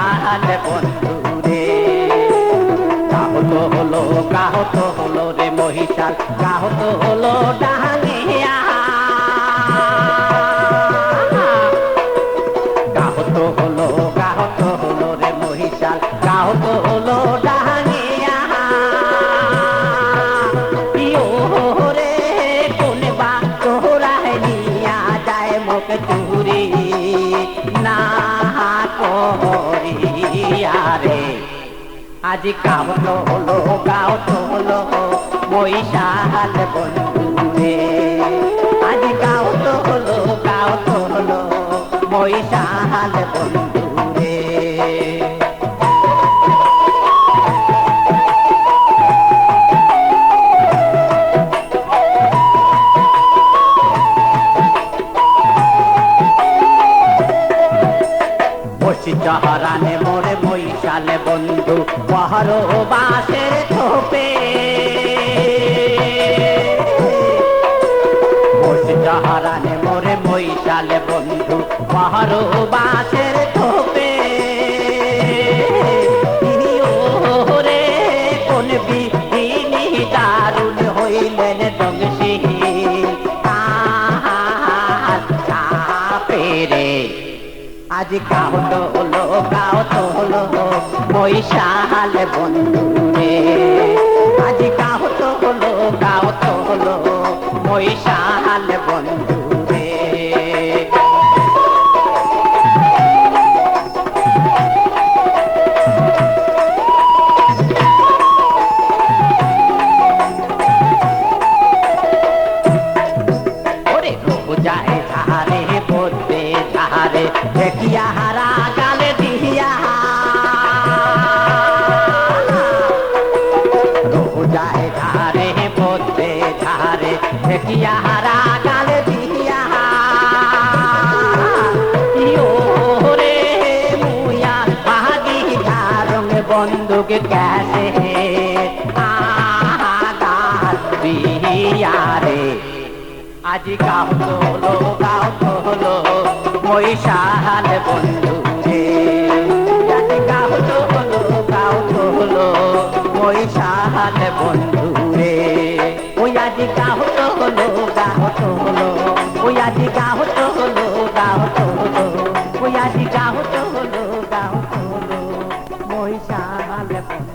মহিষাল বন্ধু রে। কাহত হলো রে মহিষাল, কাহত হলো ডাহানিয়া, কাহত হলো রে মহিষাল, কাহত হলো ডাহানিয়া। রে কোন বা তোরায় নিয়া যায় মুখ চুরি না করিয়া রে। আজি কাহত হলো মহিষাল বন্ধু রে। আজি কাহত হলো মহিষাল বন্ধু রে। চহরানে মোরে মহিষাল বন্ধু পহর বাসের থোপে। চহরানে মোরে মহিষাল বন্ধু পহর বাসের থোপে। রে কোন বিধিনি দারুণ হইলেন দংশী রে। আজ কাহত হলো মহিষাল বন্ধু রে। আজ কাহত হলো মহিষাল বন্ধু রে। ওরে যায় ধারে পড়তে ধারে দেখিয়া হারা গালে দিয়া। যায় ধারে পড়তে ধারে দেখিয়া হারা গালে দিয়া। রে মুয়া বাহাদি ধারং বন্দুক ক্যাসে দিয়া রে। আজি কাহত হলো মহিষাল বন্ধু রে। আজি কাহত হলো মহিষাল বন্ধু রে। ওই আজি কাহত হলো ওই আজি কাহত হলো ওই আজি কাহত হলো মহিষাল বন্ধু।